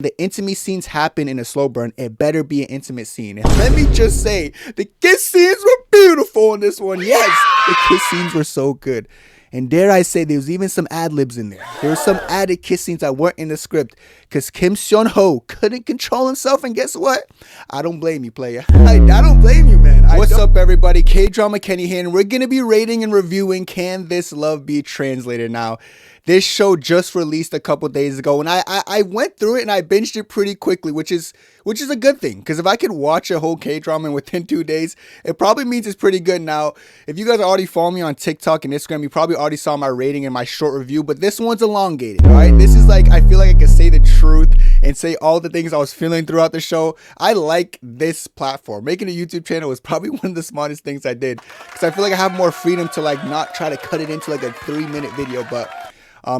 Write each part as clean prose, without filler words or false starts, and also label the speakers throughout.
Speaker 1: the intimate scenes happen in a slow burn, it better be an intimate scene. And let me just say, the kiss scenes were beautiful in this one. Yes, the kiss scenes were so good. And dare I say, there was even some ad-libs in there. There were some added kiss scenes that weren't in the script because Kim Seon-ho couldn't control himself. And guess what? I don't blame you, player. I don't blame you, man. What's up, everybody? Kdrama Kenny here, and we're going to be rating and reviewing Can This Love Be Translated now. This show just released a couple days ago, and I went through it and I binged it pretty quickly, which is a good thing. Because if I could watch a whole K-drama within 2 days, it probably means it's pretty good. Now, if you guys already follow me on TikTok and Instagram, you probably already saw my rating and my short review. But this one's elongated, all right? This is like, I feel like I can say the truth and say all the things I was feeling throughout the show. I like this platform. Making a YouTube channel was probably one of the smartest things I did, because I feel like I have more freedom to like not try to cut it into like a 3-minute video. But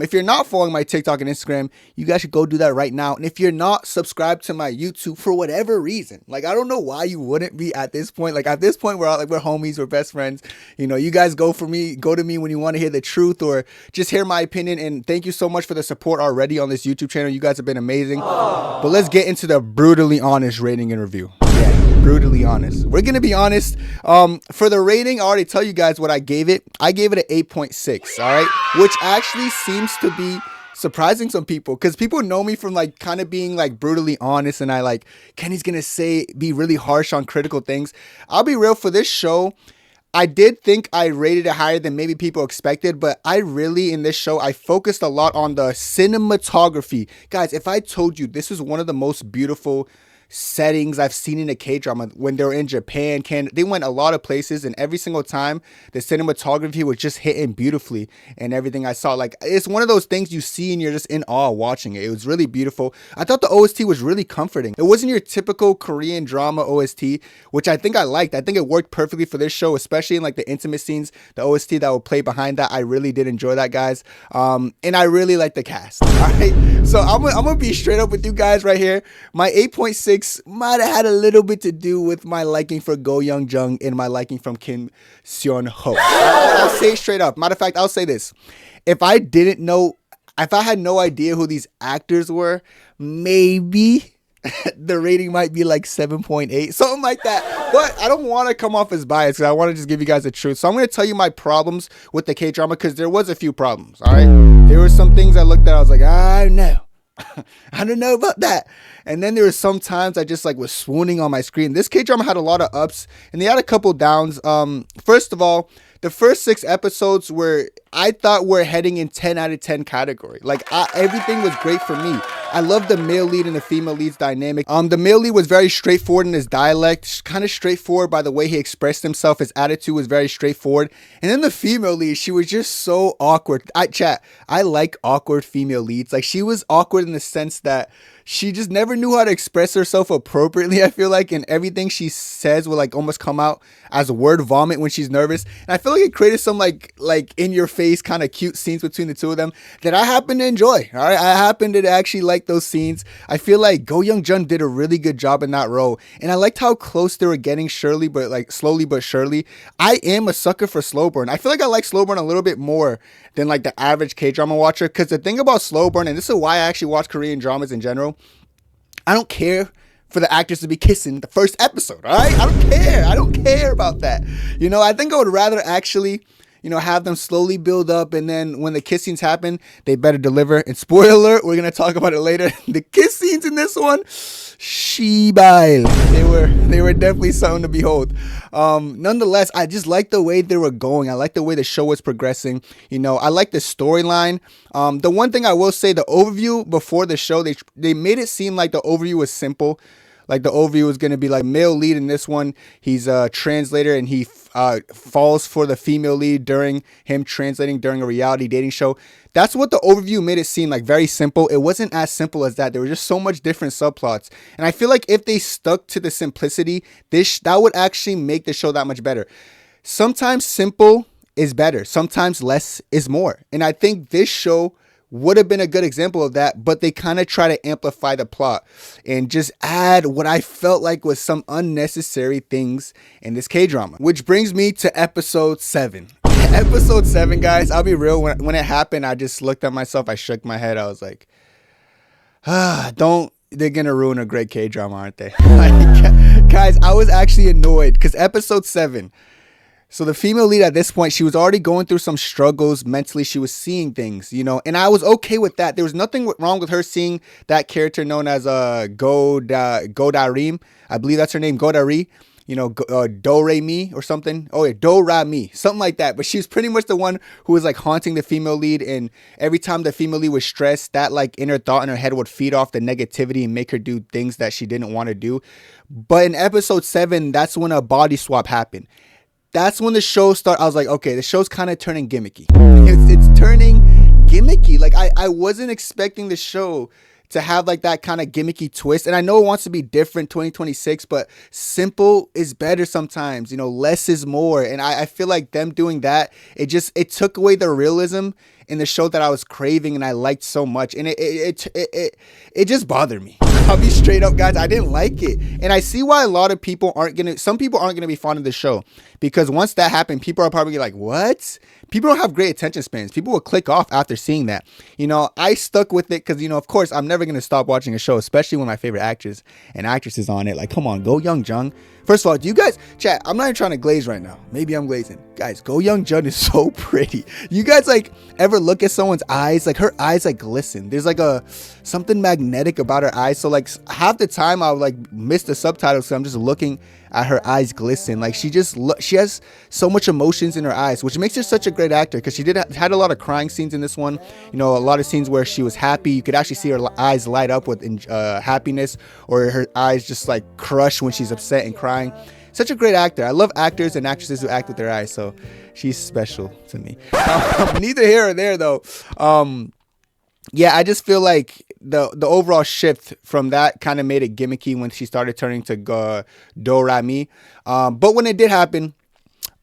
Speaker 1: if you're not following my TikTok and Instagram, you guys should go do that right now. And if you're not subscribed to my YouTube for whatever reason, like I don't know why you wouldn't be at this point. Like at this point, we're homies, we're best friends. You know, you guys go to me when you want to hear the truth or just hear my opinion. And thank you so much for the support already on this YouTube channel. You guys have been amazing. Aww. But let's get into the brutally honest rating and review. Brutally honest. We're gonna be honest. For the rating, I already tell you guys what I gave it. I gave it an 8.6. All right, which actually seems to be surprising some people, because people know me from like kind of being like brutally honest, and I like Kenny's gonna be really harsh on critical things. I'll be real, for this show, I did think I rated it higher than maybe people expected, but I really, in this show, I focused a lot on the cinematography. Guys, if I told you this is one of the most beautiful settings I've seen in a K-drama, when they were in Japan, they went a lot of places, and every single time the cinematography was just hitting beautifully, and everything I saw, like, it's one of those things you see and you're just in awe watching it. It was really beautiful. I thought the OST was really comforting. It wasn't your typical Korean drama OST, which I think I liked. I think it worked perfectly for this show, especially in like the intimate scenes. The OST that would play behind that, I really did enjoy that, guys. And I really like the cast. All right, so I'm gonna be straight up with you guys right here. My 8.6 might have had a little bit to do with my liking for Jung and my liking from Kim Seon-ho. I'll say it straight up. Matter of fact, I'll say this. If I had no idea who these actors were, maybe the rating might be like 7.8, something like that. But I don't want to come off as biased, because I want to just give you guys the truth. So I'm going to tell you my problems with the K-drama, because there was a few problems, all right? There were some things I looked at, I was like, I know. I don't know about that. And then there were some times I just like was swooning on my screen. This K-drama had a lot of ups and they had a couple downs. First of all, the first 6 episodes I thought were heading in 10 out of 10 category. Like everything was great for me. I love the male lead and the female lead's dynamic. The male lead was very straightforward in his dialect, kind of straightforward by the way he expressed himself. His attitude was very straightforward. And then the female lead, she was just so awkward. I like awkward female leads. Like, she was awkward in the sense that she just never knew how to express herself appropriately, I feel like, and everything she says will like almost come out as a word vomit when she's nervous. And I feel like it created some like in your face kind of cute scenes between the two of them that I happen to enjoy. All right, I happen to actually like those scenes. I feel like Jung did a really good job in that role, and I liked how close they were getting slowly but surely. I am a sucker for slow burn. I feel like I like slow burn a little bit more than like the average K-drama watcher, because the thing about slow burn, and this is why I actually watch Korean dramas in general, I don't care for the actors to be kissing the first episode, all right? I don't care about that. You know, I think I would rather actually, you know, have them slowly build up, and then when the kiss scenes happen, they better deliver. And spoiler alert, we're going to talk about it later. The kiss scenes in this one, Shibail. They were definitely something to behold. Nonetheless, I just like the way they were going. I like the way the show was progressing. You know, I like the storyline. The one thing I will say, the overview before the show, they made it seem like the overview was simple. Like the overview was going to be like male lead in this one. He's a translator, and he falls for the female lead during him translating during a reality dating show. That's what the overview made it seem like, very simple. It wasn't as simple as that. There were just so much different subplots. And I feel like if they stuck to the simplicity, that would actually make the show that much better. Sometimes simple is better. Sometimes less is more. And I think this show would have been a good example of that, but they kind of try to amplify the plot and just add what I felt like was some unnecessary things in this K-drama. Which brings me to episode 7. Episode 7, guys, I'll be real, when it happened, I just looked at myself, I shook my head, I was like, don't they're gonna ruin a great K-drama, aren't they? Like, guys, I was actually annoyed because episode 7. So the female lead at this point, she was already going through some struggles mentally. She was seeing things, and I was okay with that. There was nothing wrong with her seeing that character known as Godarim. I believe that's her name, Godari. Do re mi or something. Oh yeah, do ra mi, something like that. But she's pretty much the one who was like haunting the female lead, and every time the female lead was stressed, that like inner thought in her head would feed off the negativity and make her do things that she didn't want to do. But in episode 7, that's when a body swap happened. That's when the show started. I was like, okay, the show's kind of turning gimmicky. It's turning gimmicky. Like I wasn't expecting the show to have like that kind of gimmicky twist. And I know it wants to be different 2026, but simple is better sometimes. Less is more. And I feel like them doing that, it took away the realism in the show that I was craving and I liked so much. And it just bothered me. I'll be straight up, guys. I didn't like it. And I see why some people aren't gonna be fond of the show, because once that happened, people are probably like, what? People don't have great attention spans. People will click off after seeing that. I stuck with it because, of course, I'm never going to stop watching a show, especially when my favorite actors and actresses on it. Like, come on, go Young Jung. First of all, do you guys, chat, I'm not even trying to glaze right now. Maybe I'm glazing. Guys, Go Young Jung is so pretty. You guys, like, ever look at someone's eyes? Like, her eyes, like, glisten. There's, like, something magnetic about her eyes. So, like, half the time I would, like, miss the subtitles because I'm just looking at her eyes glisten. Like, she has so much emotions in her eyes, which makes her such a great actor, because she had a lot of crying scenes in this one. A lot of scenes where she was happy. You could actually see her eyes light up with happiness, or her eyes just, like, crush when she's upset and crying. Such a great actor. I love actors and actresses who act with their eyes, so she's special to me. Neither here or there, though. Yeah, I just feel like the overall shift from that kind of made it gimmicky when she started turning to do ra mi. But when it did happen,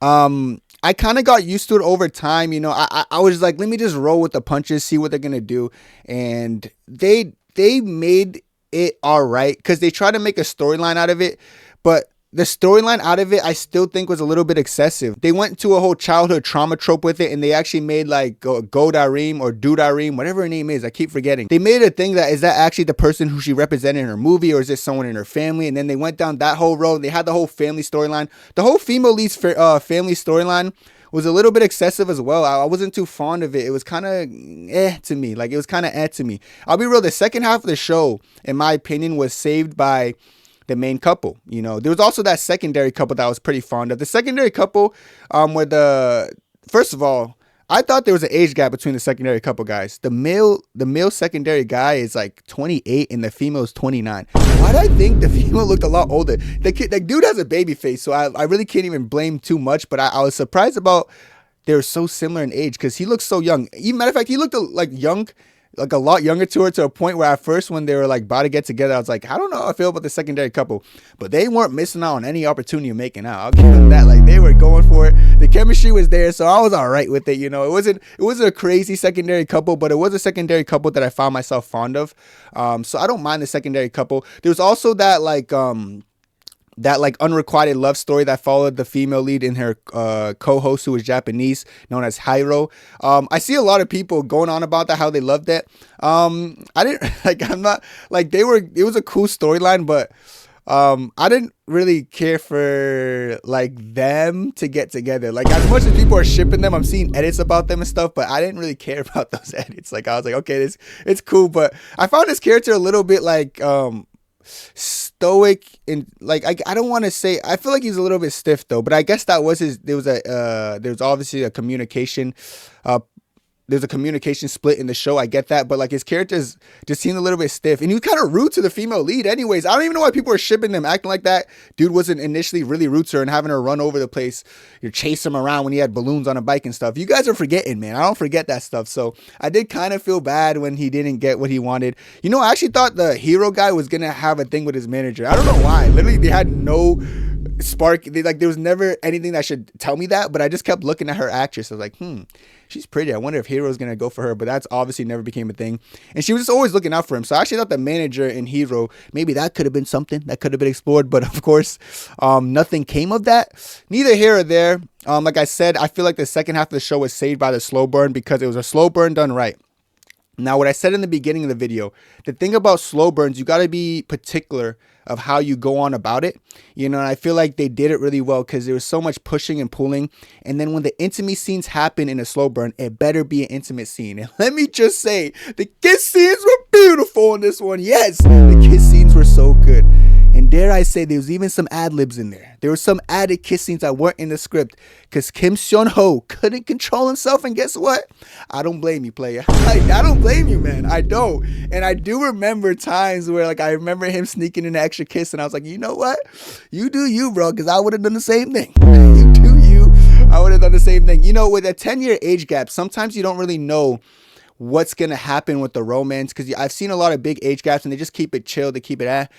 Speaker 1: I kind of got used to it over time. I was like, let me just roll with the punches, see what they're gonna do, and they made it all right, because they tried to make a storyline out of it, but the storyline out of it, I still think, was a little bit excessive. They went to a whole childhood trauma trope with it, and they actually made like Godarim or Dudarim, whatever her name is. I keep forgetting. They made a thing that, is that actually the person who she represented in her movie, or is it someone in her family? And then they went down that whole road. They had the whole family storyline. The whole female lead's family storyline was a little bit excessive as well. I wasn't too fond of it. It was kind of to me. Like, it was kind of to me. I'll be real. The second half of the show, in my opinion, was saved by the main couple. There was also that secondary couple that I was pretty fond of. The secondary couple, first of all, I thought there was an age gap between the secondary couple guys. The male secondary guy is like 28 and the female is 29. Why do I think the female looked a lot older? The dude has a baby face, so I really can't even blame too much, but I was surprised about they were so similar in age, because he looked so young. Even, matter of fact, he looked like young, like a lot younger to her, to a point where at first, when they were like about to get together, I was like, I don't know how I feel about the secondary couple, but they weren't missing out on any opportunity of making out. I'll give them that. Like, they were going for it. The chemistry was there, so I was all right with it. It wasn't a crazy secondary couple, but it was a secondary couple that I found myself fond of. So I don't mind the secondary couple. There was also that unrequited love story that followed the female lead and her co-host, who was Japanese, known as Hiro. I see a lot of people going on about that, how they loved it. I didn't it was a cool storyline, but I didn't really care for like them to get together. Like, as much as people are shipping them, I'm seeing edits about them and stuff, but I didn't really care about those edits. Like, I was like, okay, it's cool, but I found this character a little bit like stoic, and like, I don't want to say, I feel like he's a little bit stiff though, but I guess that was there was obviously a communication there's a communication split in the show. I get that, but like, his characters just seemed a little bit stiff, and he was kind of rude to the female lead anyways. I don't even know why people are shipping them, acting like that dude wasn't initially really rude to her and having her run over the place. You chase him around when he had balloons on a bike and stuff. You guys are forgetting, man. I don't forget that stuff. So I did kind of feel bad when he didn't get what he wanted. I actually thought the hero guy was gonna have a thing with his manager. I don't know why. Literally, they had no spark. There was never anything that should tell me that, but I just kept looking at her actress. I was like, she's pretty. I wonder if Hiro's gonna go for her, but that's obviously never became a thing. And she was just always looking out for him. So I actually thought the manager and Hiro, maybe that could have been something that could have been explored, but of course, nothing came of that. Neither here or there. Like I said, I feel like the second half of the show was saved by the slow burn, because it was a slow burn done right. Now, what I said in the beginning of the video, the thing about slow burns, you got to be particular of how you go on about it. And I feel like they did it really well because there was so much pushing and pulling. And then when the intimate scenes happen in a slow burn, it better be an intimate scene. And let me just say, the kiss scenes were beautiful in this one. Yes, the kiss scenes were so good. And dare I say, there was even some ad-libs in there. There were some added kiss scenes that weren't in the script because Kim Seon-ho couldn't control himself. And guess what? I don't blame you, player. I don't blame you, man. I don't. And I do remember times where, I remember him sneaking in an extra kiss. And I was like, you know what? You do you, bro, because I would have done the same thing. You do you. I would have done the same thing. With a 10-year age gap, sometimes you don't really know what's gonna happen with the romance, because I've seen a lot of big age gaps and they just keep it chill, they keep it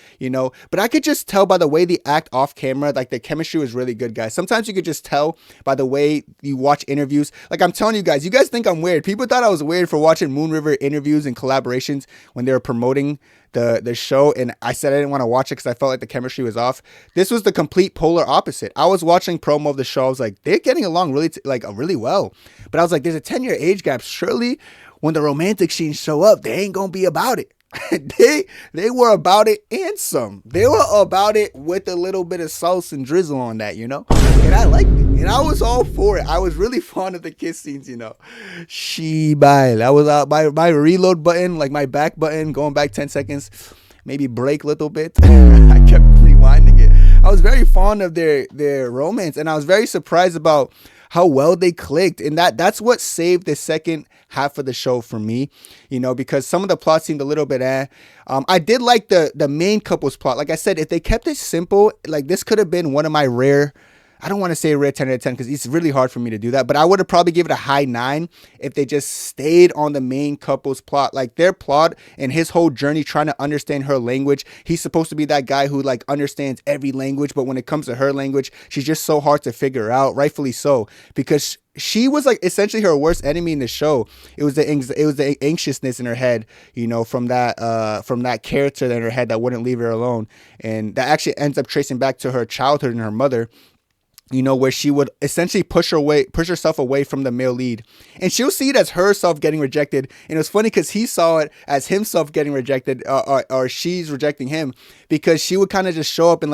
Speaker 1: but I could just tell by the way they act off camera, like the chemistry was really good, guys. Sometimes you could just tell by the way you watch interviews. Like, I'm telling you guys think I'm weird. People thought I was weird for watching Moon River interviews and collaborations when they were promoting the show, and I said I didn't want to watch it because I felt like the chemistry was off. This was the complete polar opposite. I was watching promo of the show. I was like, they're getting along really well, but I was like, there's a 10-year age gap. Surely when the romantic scenes show up, they ain't gonna be about it. they were about it and some. They were about it with a little bit of sauce and drizzle on that, and I liked it, and I was all for it. I was really fond of the kiss scenes, Shibai. That was my reload button, like my back button, going back 10 seconds, maybe break a little bit. I kept rewinding it. I was very fond of their romance, and I was very surprised about how well they clicked, and that's what saved the second half of the show for me, because some of the plot seemed a little bit I did like the main couple's plot. Like I said, if they kept it simple, like this could have been one of my rare, I don't want to say a rare 10 out of 10 because it's really hard for me to do that, but I would have probably give it a high 9 if they just stayed on the main couple's plot, like their plot and his whole journey trying to understand her language. He's supposed to be that guy who understands every language, but when it comes to her language, she's just so hard to figure out, rightfully so, because she was essentially her worst enemy in the show. It was the anxiousness in her head, from that character in her head that wouldn't leave her alone, and that actually ends up tracing back to her childhood and her mother. Where she would essentially push herself away from the male lead, and she'll see it as herself getting rejected. And it was funny because he saw it as himself getting rejected, or she's rejecting him, because she would kind of just show up and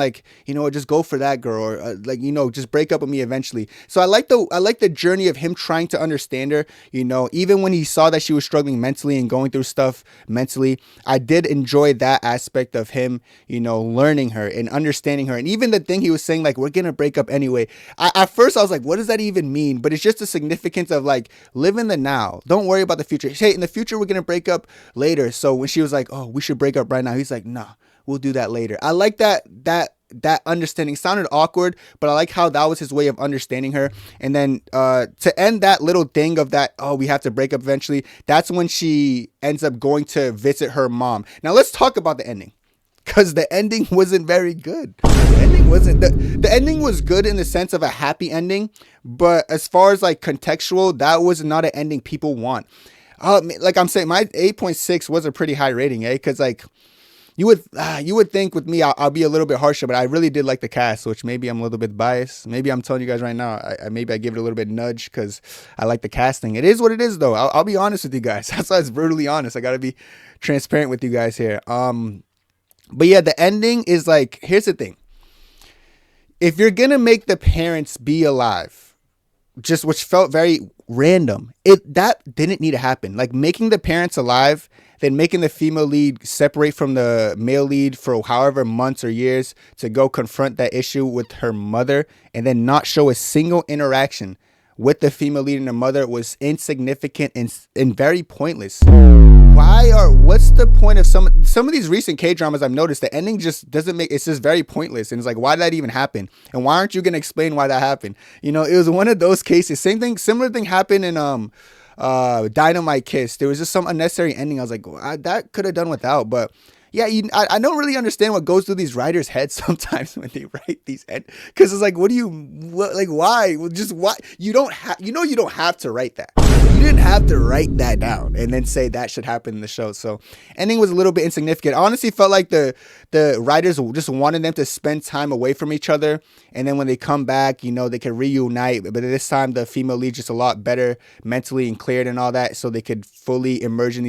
Speaker 1: just go for that girl, or just break up with me eventually. So I like the journey of him trying to understand her. Even when he saw that she was struggling mentally and going through stuff mentally, I did enjoy that aspect of him, learning her and understanding her. And even the thing he was saying, we're gonna break up anyway. At first I was like, what does that even mean? But it's just the significance of live in the now. Don't worry about the future. Hey, in the future we're gonna break up later. So when she was like, oh, we should break up right now, he's like, nah, we'll do that later. I like that understanding. Sounded awkward, but I like how that was his way of understanding her. And then to end that little thing of that, oh, we have to break up eventually, that's when she ends up going to visit her mom. Now let's talk about the ending, because the ending wasn't very good. The ending was good in the sense of a happy ending, but as far as contextual, that was not an ending people want. Like I'm saying, my 8.6 was a pretty high rating, because you would think with me I'll be a little bit harsher, but I really did like the cast, which maybe I'm a little bit biased. Maybe I'm telling you guys right now, maybe I give it a little bit nudge because I like the casting. It is what it is, though. I'll be honest with you guys. That's why it's brutally honest. I gotta be transparent with you guys here. But yeah, the ending is here's the thing. If you're gonna make the parents be alive, which felt very random, that didn't need to happen. Making the parents alive, then making the female lead separate from the male lead for however months or years to go confront that issue with her mother, and then not show a single interaction with the female lead and her mother was insignificant and very pointless. What's the point of some of these recent K-dramas? I've noticed the ending just doesn't make, it's just very pointless, and it's why did that even happen, and why aren't you gonna explain why that happened? It was one of those cases. Similar thing happened in Dynamite Kiss. There was just some unnecessary ending. I was like, that could have done without. But yeah, I don't really understand what goes through these writers' heads sometimes when they write these because it's why? Just why? You don't have to write that. You didn't have to write that down and then say that should happen in the show. So ending was a little bit insignificant. I honestly felt like the the writers just wanted them to spend time away from each other, and then when they come back, you know, they could reunite. But this time, the female lead just a lot better mentally and cleared and all that, so they could fully immerse in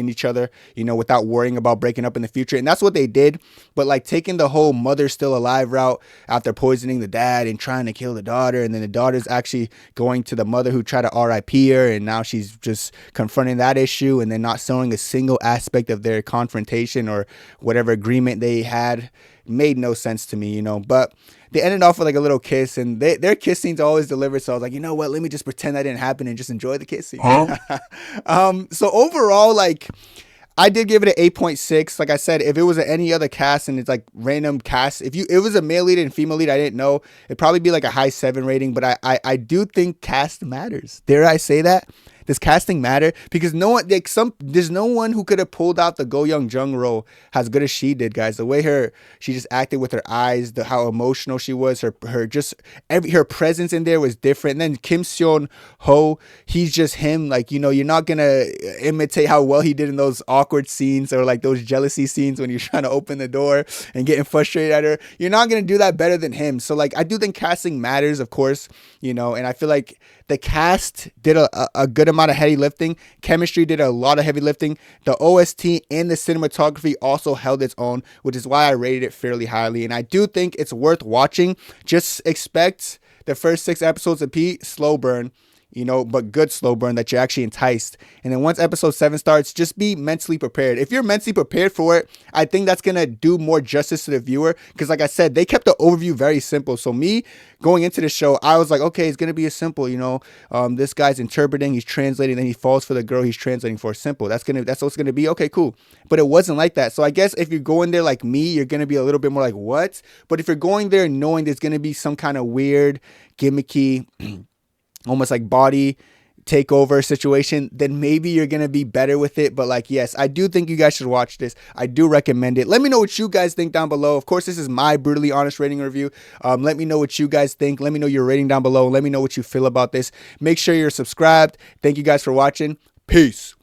Speaker 1: each other, you know, without worrying about breaking up in the future. And that's what they did. But like taking the whole mother still alive route after poisoning the dad and trying to kill the daughter, and then the daughter's actually going to the mother who tried to RIP her, and now she's just confronting that issue, and then not showing a single aspect of their confrontation or whatever agreement they had made no sense to me, you know. But they ended off with like a little kiss, and their kiss scenes always deliver. So I was like, you know what, let me just pretend that didn't happen and just enjoy the kiss scene. So overall, like, I did give it an 8.6. Like I said, if it was any other cast and it's like random cast, if it was a male lead and female lead, I didn't know, it'd probably be like a high 7 rating. But I do think cast matters. Dare I say that? Does casting matter? Because there's no one who could have pulled out the Go Young Jung role as good as she did, guys. The way she just acted with her eyes, how emotional she was, her presence in there was different. And then Kim Seon Ho, he's just him. Like, you know, you're not gonna imitate how well he did in those awkward scenes or like those jealousy scenes when you're trying to open the door and getting frustrated at her. You're not gonna do that better than him. So like, I do think casting matters, of course, you know, and I feel like the cast did a good amount of heavy lifting. Chemistry did a lot of heavy lifting. The OST and the cinematography also held its own, which is why I rated it fairly highly. And I do think it's worth watching. Just expect the first 6 episodes to be slow burn, you know, but good slow burn that you're actually enticed. And then once episode 7 starts, just be mentally prepared. If you're mentally prepared for it, I think that's going to do more justice to the viewer. Because like I said, they kept the overview very simple. So me going into the show, I was like, okay, it's going to be a simple, you know, this guy's interpreting, he's translating, then he falls for the girl he's translating for. Simple. That's what it's going to be. Okay, cool. But it wasn't like that. So I guess if you're going there like me, you're going to be a little bit more like, what? But if you're going there knowing there's going to be some kind of weird, gimmicky, almost like body takeover situation, then maybe you're gonna be better with it. But like, yes, I do think you guys should watch this. I do recommend it. Let me know what you guys think down below. Of course, this is my brutally honest rating review. Let me know what you guys think. Let me know your rating down below. Let me know what you feel about this. Make sure you're subscribed. Thank you guys for watching. Peace.